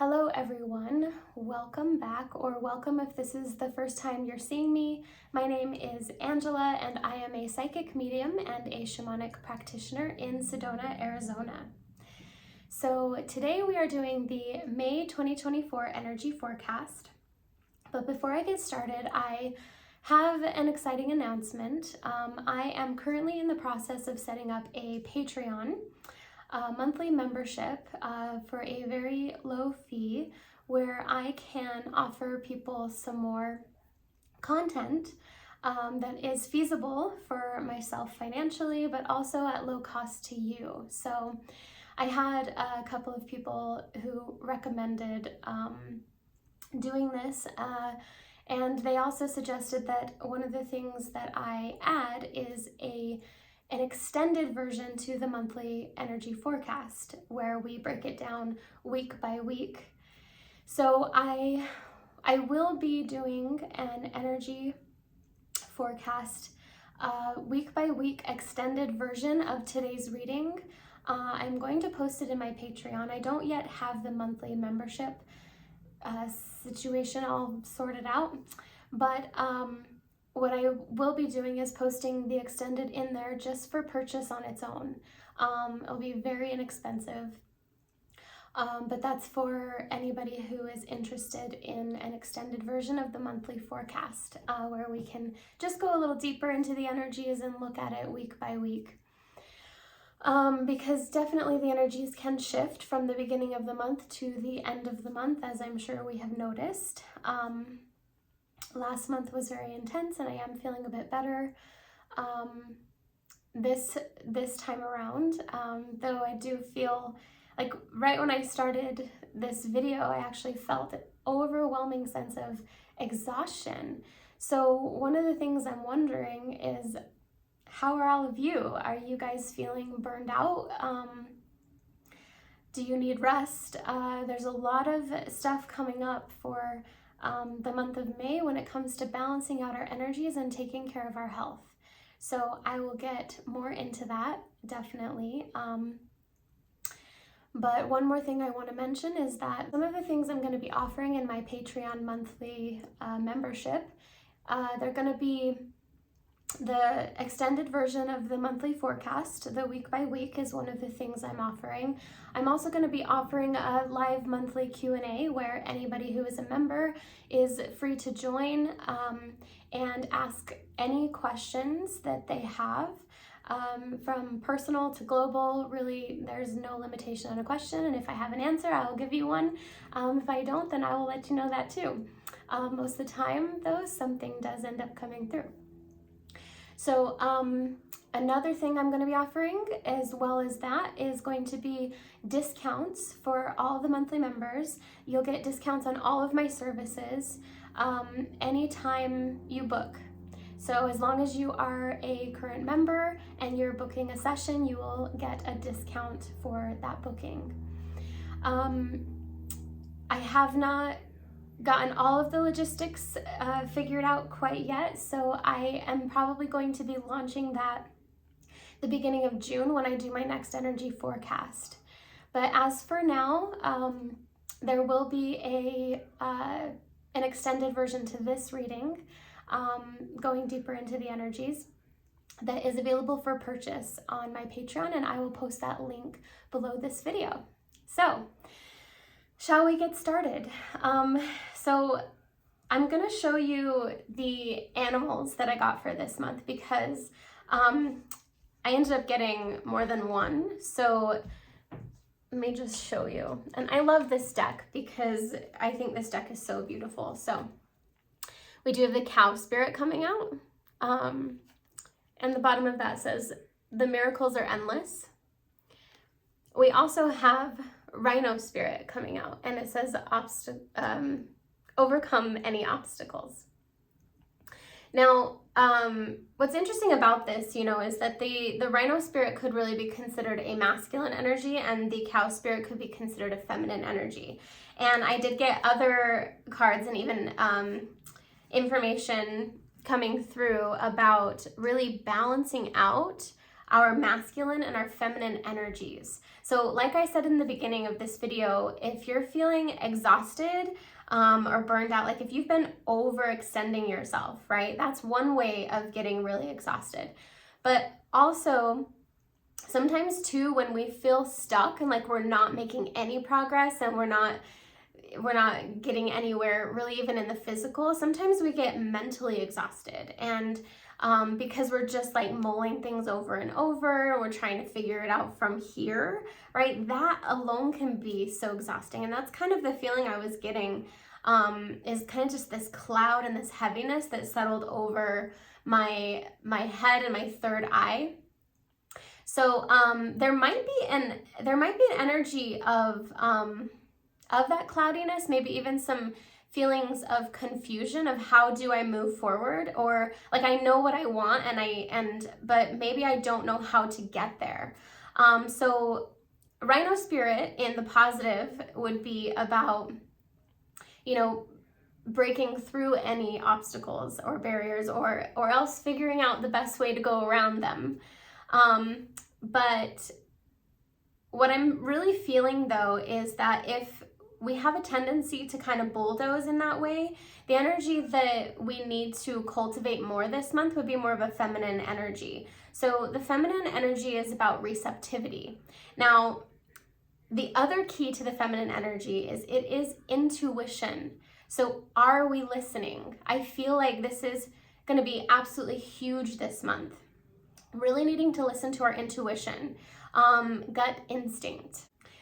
Hello everyone, welcome back, or welcome if this is the first time you're seeing me. My name is Angela and I am a psychic medium and a shamanic practitioner in Sedona, Arizona. So today we are doing the May 2024 energy forecast. But before I get started, I have an exciting announcement. I am currently in the process of setting up a Patreon monthly membership for a very low fee where I can offer people some more content that is feasible for myself financially, but also at low cost to you. So I had a couple of people who recommended doing this, and they also suggested that one of the things that I add is an extended version to the monthly energy forecast where we break it down week by week. So I will be doing an energy forecast week by week extended version of today's reading. I'm going to post it in my Patreon. I don't yet have the monthly membership situation all sorted out, but what I will be doing is posting the extended in there just for purchase on its own. It'll be very inexpensive, but that's for anybody who is interested in an extended version of the monthly forecast, where we can just go a little deeper into the energies and look at it week by week. Because definitely the energies can shift from the beginning of the month to the end of the month, as I'm sure we have noticed. Last month was very intense and I am feeling a bit better this time around, though I do feel like right when I started this video, I actually felt an overwhelming sense of exhaustion. So one of the things I'm wondering is, how are all of you? Are you guys feeling burned out? Do you need rest? There's a lot of stuff coming up for the month of May when it comes to balancing out our energies and taking care of our health. So I will get more into that, definitely. But one more thing I want to mention is that some of the things I'm going to be offering in my Patreon monthly membership, they're going to be the extended version of the monthly forecast. The week by week is one of the things I'm offering. I'm also going to be offering a live monthly Q&A where anybody who is a member is free to join and ask any questions that they have. From personal to global, really, there's no limitation on a question, and if I have an answer, I'll give you one. If I don't, then I will let you know that too. Most of the time, though, something does end up coming through. So another thing I'm going to be offering, as well as that, is going to be discounts for all the monthly members. You'll get discounts on all of my services anytime you book. So as long as you are a current member and you're booking a session, you will get a discount for that booking. I have not gotten all of the logistics figured out quite yet, so I am probably going to be launching that the beginning of June when I do my next energy forecast. But as for now, there will be an extended version to this reading, going deeper into the energies, that is available for purchase on my Patreon, and I will post that link below this video. So shall we get started? So I'm gonna show you the animals that I got for this month because I ended up getting more than one. So let me just show you. And I love this deck because I think this deck is so beautiful. So we do have the cow spirit coming out. And the bottom of that says, "The miracles are endless." We also have rhino spirit coming out, and it says overcome any obstacles. Now, what's interesting about this, is that the rhino spirit could really be considered a masculine energy, and the cow spirit could be considered a feminine energy. And I did get other cards and even information coming through about really balancing out our masculine and our feminine energies. So like I said in the beginning of this video, if you're feeling exhausted or burned out, like if you've been overextending yourself, right? That's one way of getting really exhausted. But also, sometimes too, when we feel stuck and like we're not making any progress and we're not getting anywhere really even in the physical, sometimes we get mentally exhausted. And because we're just like mulling things over and over, we're trying to figure it out from here, right? That alone can be so exhausting. And that's kind of the feeling I was getting, is kind of just this cloud and this heaviness that settled over my head and my third eye. So there might be an energy of that cloudiness, maybe even some feelings of confusion of how do I move forward, or like I know what I want but maybe I don't know how to get there. So Rhino Spirit in the positive would be about, you know, breaking through any obstacles or barriers, or else figuring out the best way to go around them. But what I'm really feeling though is that if we have a tendency to kind of bulldoze in that way, the energy that we need to cultivate more this month would be more of a feminine energy. So the feminine energy is about receptivity. Now, the other key to the feminine energy is it is intuition. So are we listening? I feel like this is going to be absolutely huge this month. Really needing to listen to our intuition, gut instinct.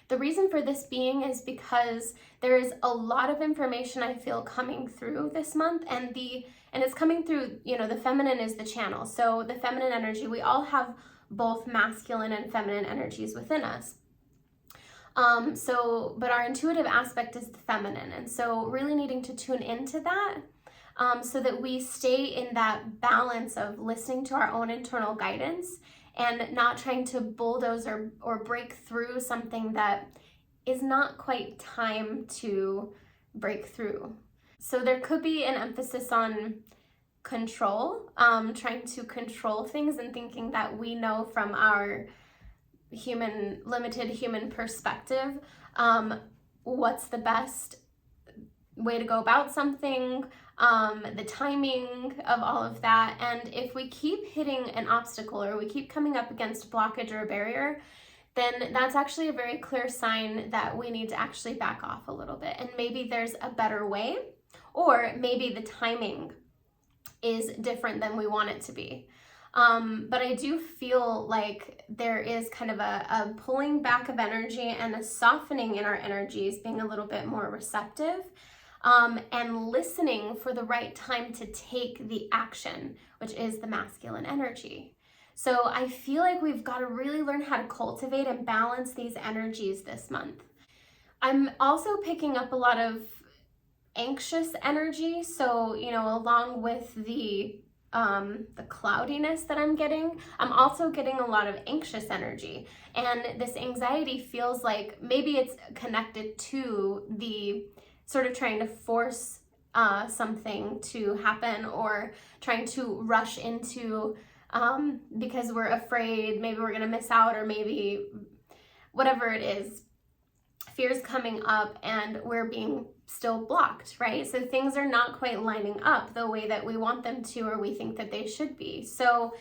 The reason for this being is because there is a lot of information I feel coming through this month, and it's coming through, you know, the feminine is the channel. So the feminine energy, we all have both masculine and feminine energies within us. But our intuitive aspect is the feminine. And so really needing to tune into that, so that we stay in that balance of listening to our own internal guidance and not trying to bulldoze or break through something that is not quite time to break through. So there could be an emphasis on control, trying to control things and thinking that we know from our limited human perspective, what's the best way to go about something, the timing of all of that. And if we keep hitting an obstacle or we keep coming up against a blockage or a barrier, then that's actually a very clear sign that we need to actually back off a little bit. And maybe there's a better way, or maybe the timing is different than we want it to be. But I do feel like there is kind of a pulling back of energy and a softening in our energies, being a little bit more receptive, and listening for the right time to take the action, which is the masculine energy. So I feel like we've got to really learn how to cultivate and balance these energies this month. I'm also picking up a lot of anxious energy. So, you know, along with the cloudiness that I'm getting, I'm also getting a lot of anxious energy. And this anxiety feels like maybe it's connected to the sort of trying to force something to happen, or trying to rush into because we're afraid maybe we're going to miss out, or maybe whatever it is, fear's coming up and we're being still blocked, right? So things are not quite lining up the way that we want them to, or we think that they should be. So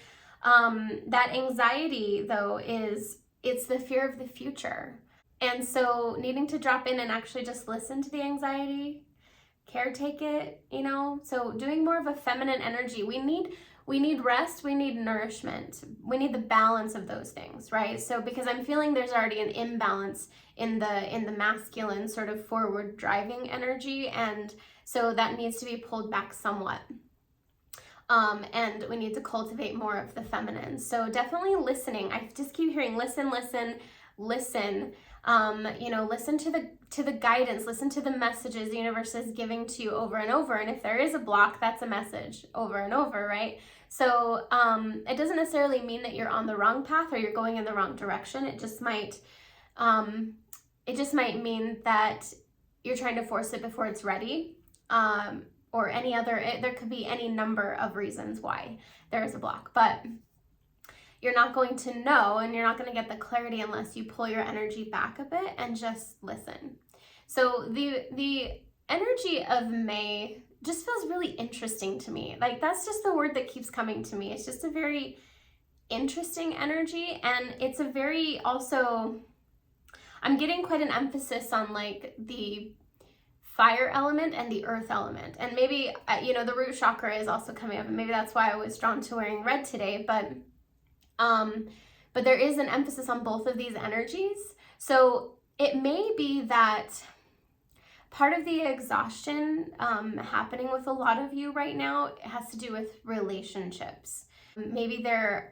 that anxiety though it's the fear of the future. And so needing to drop in and actually just listen to the anxiety, caretake it, you know? So doing more of a feminine energy. We need rest, we need nourishment, we need the balance of those things, right? So because I'm feeling there's already an imbalance in the masculine sort of forward driving energy, and so that needs to be pulled back somewhat. And we need to cultivate more of the feminine. So definitely listening. I just keep hearing listen. You know, listen to the guidance, listen to the messages the universe is giving to you over and over. And if there is a block, that's a message over and over, right? So it doesn't necessarily mean that you're on the wrong path or you're going in the wrong direction. It just might mean that you're trying to force it before it's ready, or any other. There could be any number of reasons why there is a block, but you're not going to know, and you're not going to get the clarity unless you pull your energy back a bit and just listen. So the energy of May just feels really interesting to me. Like, that's just the word that keeps coming to me. It's just a very interesting energy, and it's a very, also, I'm getting quite an emphasis on like the fire element and the earth element. And maybe, the root chakra is also coming up, and maybe that's why I was drawn to wearing red today, but there is an emphasis on both of these energies. So it may be that part of the exhaustion happening with a lot of you right now has to do with relationships. Maybe there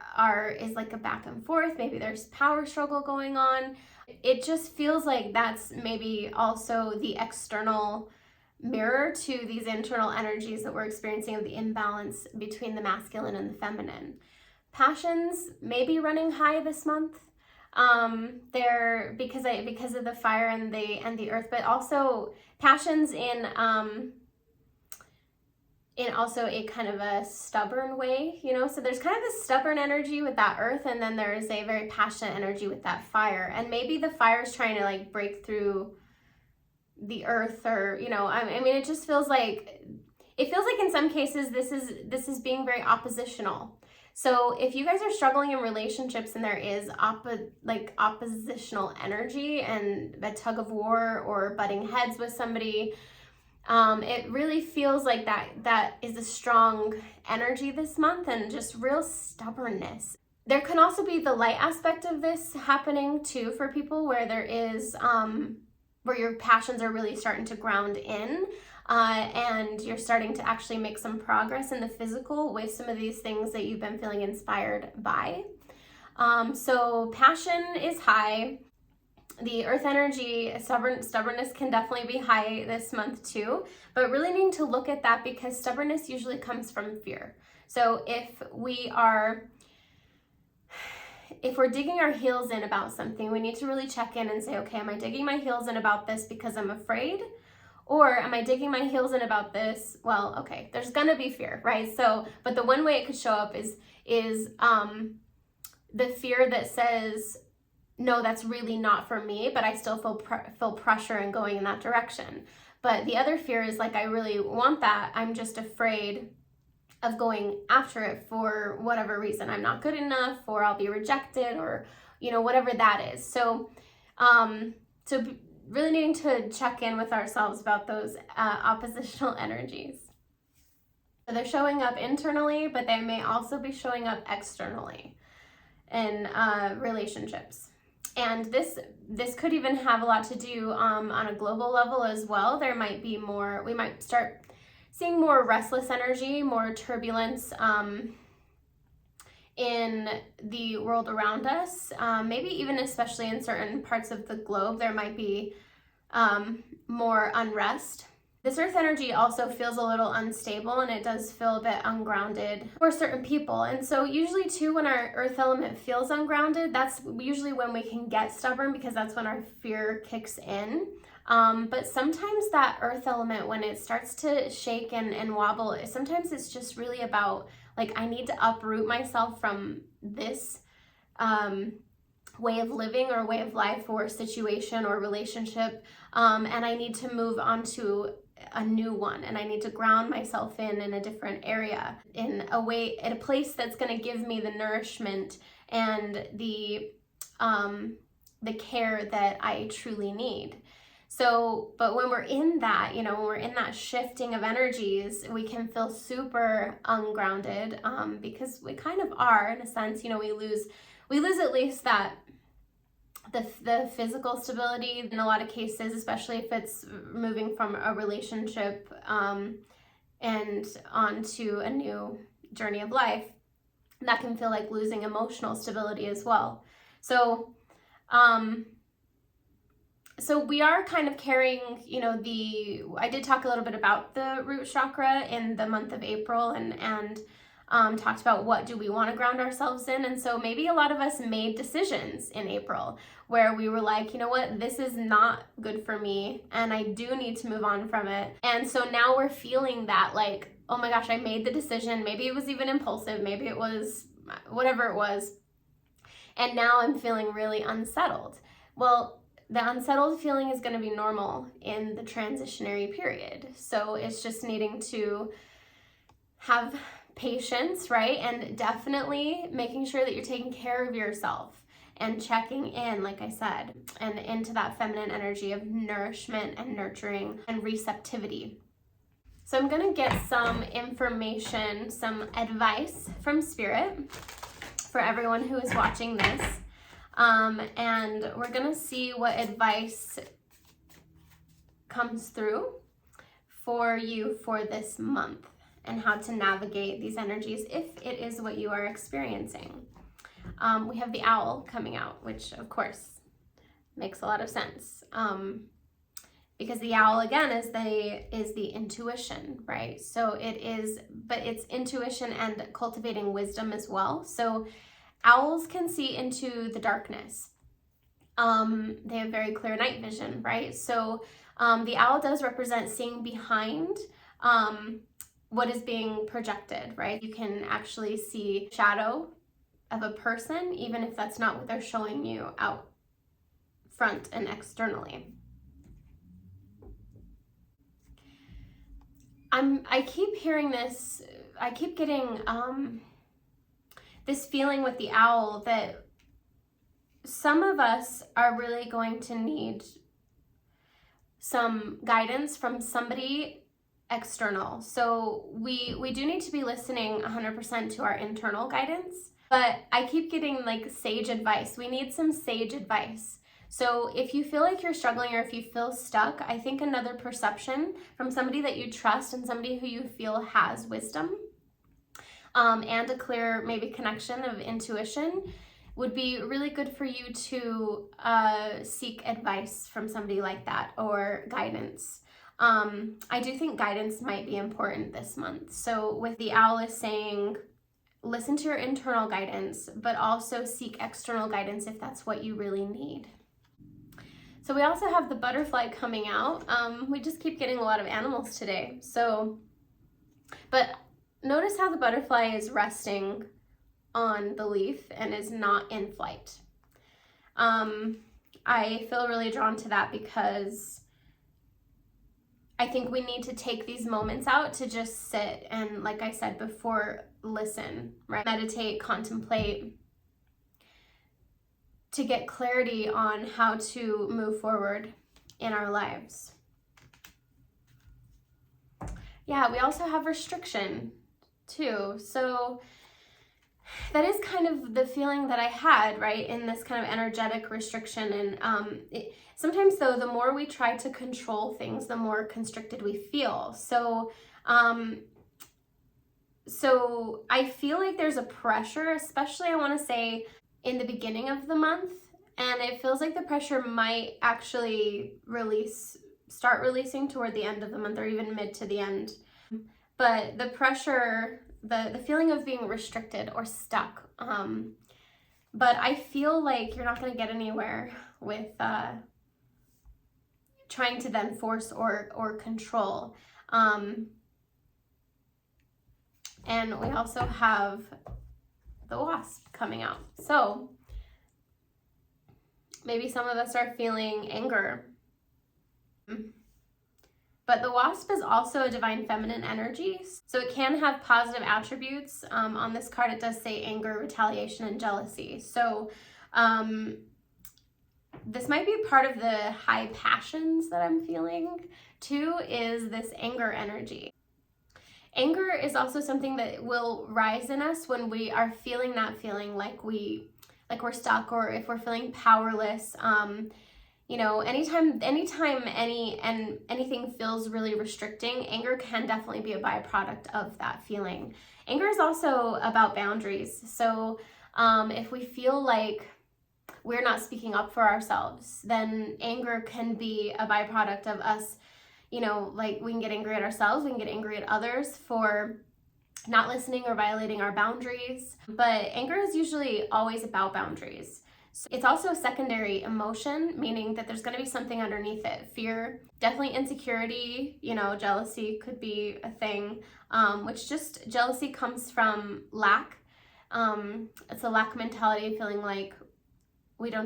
is like a back and forth, maybe there's power struggle going on. It just feels like that's maybe also the external mirror to these internal energies that we're experiencing of the imbalance between the masculine and the feminine. Passions may be running high this month. They're because of the fire and the earth, but also passions in also a kind of a stubborn way, so there's kind of a stubborn energy with that earth, and then there's a very passionate energy with that fire. And maybe the fire is trying to like break through the earth, or I mean, it just feels like in some cases this is being very oppositional. So if you guys are struggling in relationships and there is oppositional energy and a tug of war or butting heads with somebody, it really feels like that is a strong energy this month, and just real stubbornness. There can also be the light aspect of this happening too for people, where there is where your passions are really starting to ground in, and you're starting to actually make some progress in the physical with some of these things that you've been feeling inspired by. So passion is high. The earth energy, stubbornness can definitely be high this month too, but really needing to look at that, because stubbornness usually comes from fear. So if we're digging our heels in about something, we need to really check in and say, okay, am I digging my heels in about this because I'm afraid? Or am I digging my heels in about this? Well, okay, there's gonna be fear, right? So, but the one way it could show up is the fear that says, no, that's really not for me, but I still feel pressure in going in that direction. But the other fear is like, I really want that, I'm just afraid of going after it for whatever reason. I'm not good enough, or I'll be rejected, or whatever that is. So really needing to check in with ourselves about those oppositional energies. So they're showing up internally, but they may also be showing up externally in relationships. And this could even have a lot to do on a global level as well. There might be more, we might start seeing more restless energy, more turbulence in the world around us. Maybe even especially in certain parts of the globe, there might be more unrest. This earth energy also feels a little unstable, and it does feel a bit ungrounded for certain people. And so usually too, when our earth element feels ungrounded, that's usually when we can get stubborn, because that's when our fear kicks in. But sometimes that earth element, when it starts to shake and wobble, sometimes it's just really about like, I need to uproot myself from this way of living or way of life or situation or relationship, and I need to move on to a new one, and I need to ground myself in a different area, in a place that's going to give me the nourishment and the care that I truly need. So, but when we're in that, when we're in that shifting of energies, we can feel super ungrounded, because we kind of are, in a sense. We lose at least that the physical stability in a lot of cases, especially if it's moving from a relationship and onto a new journey of life. That can feel like losing emotional stability as well. So we are kind of carrying, I did talk a little bit about the root chakra in the month of April, and talked about what do we want to ground ourselves in. And so maybe a lot of us made decisions in April where we were like, you know what, this is not good for me, and I do need to move on from it. And so now we're feeling that like, oh my gosh, I made the decision. Maybe it was even impulsive, maybe it was whatever it was, and now I'm feeling really unsettled. Well, the unsettled feeling is going to be normal in the transitionary period. So it's just needing to have patience, right? And definitely making sure that you're taking care of yourself and checking in, like I said, and into that feminine energy of nourishment and nurturing and receptivity. So I'm going to get some information, some advice from Spirit for everyone who is watching this. And we're going to see what advice comes through for you for this month and how to navigate these energies if it is what you are experiencing. We have the owl coming out, which of course makes a lot of sense. Because the owl again is the intuition, right? So it is, but it's intuition and cultivating wisdom as well. So owls can see into the darkness. They have very clear night vision, right? So the owl does represent seeing behind what is being projected, right? You can actually see shadow of a person, even if that's not what they're showing you out front and externally. I keep hearing this, I keep getting this feeling with the owl that some of us are really going to need some guidance from somebody external. So we do need to be listening 100% to our internal guidance, but I keep getting like sage advice. We need some sage advice. So if you feel like you're struggling or if you feel stuck, I think another perception from somebody that you trust and somebody who you feel has wisdom and a clear maybe connection of intuition would be really good for you to seek advice from somebody like that or guidance. I do think guidance might be important this month. So with the owl is saying, listen to your internal guidance, but also seek external guidance if that's what you really need. So we also have the butterfly coming out. We just keep getting a lot of animals today. So, but notice how the butterfly is resting on the leaf and is not in flight. I feel really drawn to that because I think we need to take these moments out to just sit and, like I said before, listen, right? Meditate, contemplate, to get clarity on how to move forward in our lives. Yeah, we also have restriction too. So that is kind of the feeling that I had, right, in this kind of energetic restriction. And sometimes though, the more we try to control things, the more constricted we feel. So I feel like there's a pressure, especially I want to say in the beginning of the month, and it feels like the pressure might actually start releasing toward the end of the month or even mid to the end. But the pressure, the feeling of being restricted or stuck, but I feel like you're not going to get anywhere with trying to then force or control. And we also have the wasp coming out. So maybe some of us are feeling anger. But the wasp is also a divine feminine energy. So it can have positive attributes. On this card, it does say anger, retaliation, and jealousy. So this might be part of the high passions that I'm feeling too, is this anger energy. Anger is also something that will rise in us when we are feeling that feeling like we're stuck, or if we're feeling powerless. You know, anytime anything feels really restricting, anger can definitely be a byproduct of that feeling. Anger is also about boundaries. So if we feel like we're not speaking up for ourselves, then anger can be a byproduct of us. You know, like we can get angry at ourselves, we can get angry at others for not listening or violating our boundaries. But anger is usually always about boundaries. So it's also a secondary emotion, meaning that there's going to be something underneath it. Fear, definitely insecurity, you know, jealousy could be a thing, which just jealousy comes from lack. It's a lack mentality, feeling like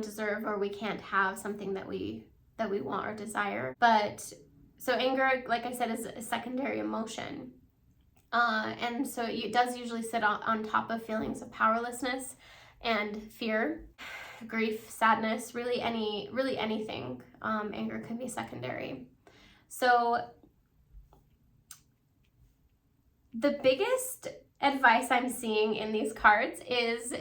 deserve, or we can't have something that we want or desire. But so anger, like I said, is a secondary emotion. And so it does usually sit on top of feelings of powerlessness and fear, grief, sadness, really anything. Anger can be secondary. So the biggest advice I'm seeing in these cards is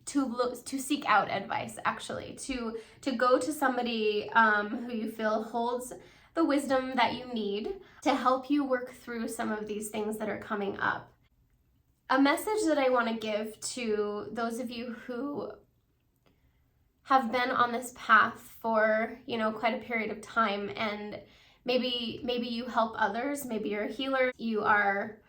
to seek out advice, actually, to go to somebody who you feel holds the wisdom that you need to help you work through some of these things that are coming up. A message that I want to give to those of you who have been on this path for, quite a period of time, and maybe you help others, maybe you're a healer, you are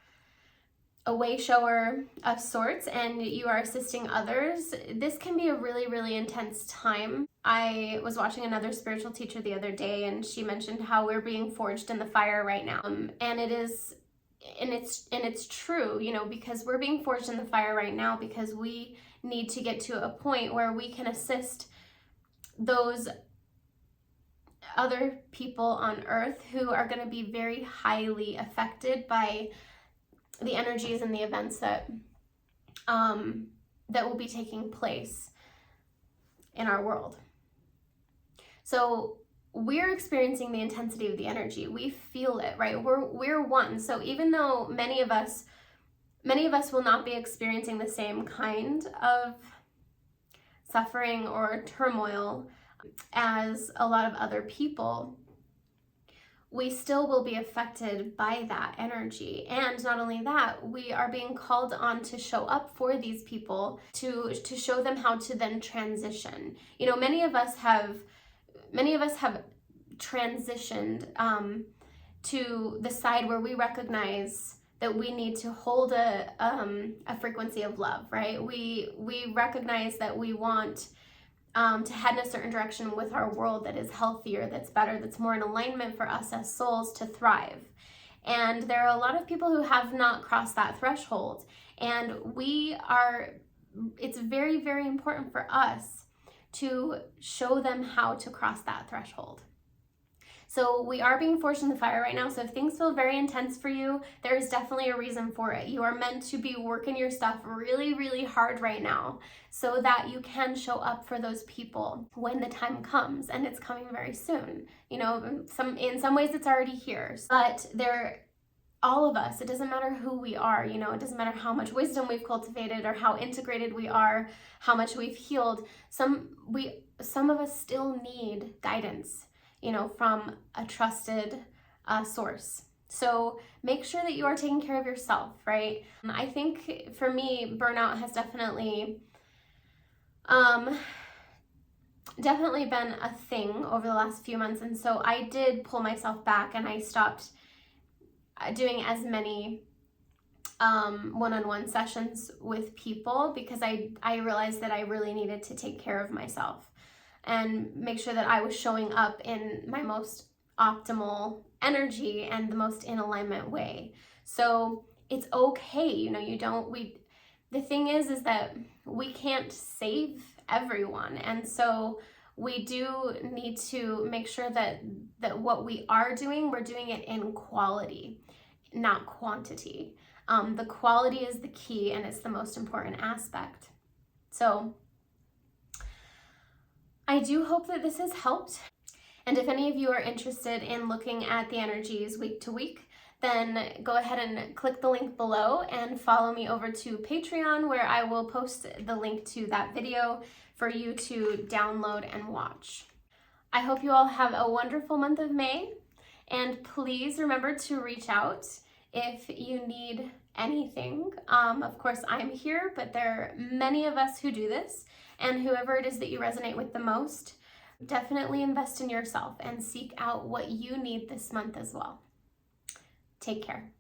a way shower of sorts, and you are assisting others. This can be a really intense time. I was watching another spiritual teacher the other day, and she mentioned how we're being forged in the fire right now. And it's true, because we're being forged in the fire right now because we need to get to a point where we can assist those other people on earth who are going to be very highly affected by the energies and the events that will be taking place in our world. So we're experiencing the intensity of the energy. We feel it, right? We're one. So even though many of us will not be experiencing the same kind of suffering or turmoil as a lot of other people, we still will be affected by that energy. And not only that, we are being called on to show up for these people, to show them how to then transition. Many of us have transitioned to the side where we recognize that we need to hold a frequency of love, right? We recognize that we want to head in a certain direction with our world that is healthier, that's better, that's more in alignment for us as souls to thrive. And there are a lot of people who have not crossed that threshold. And it's very important for us to show them how to cross that threshold. So we are being forged in the fire right now. So if things feel very intense for you, there is definitely a reason for it. You are meant to be working your stuff really hard right now so that you can show up for those people when the time comes, and it's coming very soon. In some ways it's already here, but all of us, it doesn't matter who we are, it doesn't matter how much wisdom we've cultivated or how integrated we are, how much we've healed. Some of us still need guidance, from a trusted source. So make sure that you are taking care of yourself, right? I think for me, burnout has definitely been a thing over the last few months. And so I did pull myself back, and I stopped doing as many one-on-one sessions with people because I realized that I really needed to take care of myself and make sure that I was showing up in my most optimal energy and the most in alignment way. So it's okay, the thing is that we can't save everyone. And so we do need to make sure that what we are doing, we're doing it in quality, not quantity. The quality is the key, and it's the most important aspect. So I do hope that this has helped. And if any of you are interested in looking at the energies week to week, then go ahead and click the link below and follow me over to Patreon, where I will post the link to that video for you to download and watch. I hope you all have a wonderful month of May, and please remember to reach out if you need anything. Of course, I'm here, but there are many of us who do this, and whoever it is that you resonate with the most, definitely invest in yourself and seek out what you need this month as well. Take care.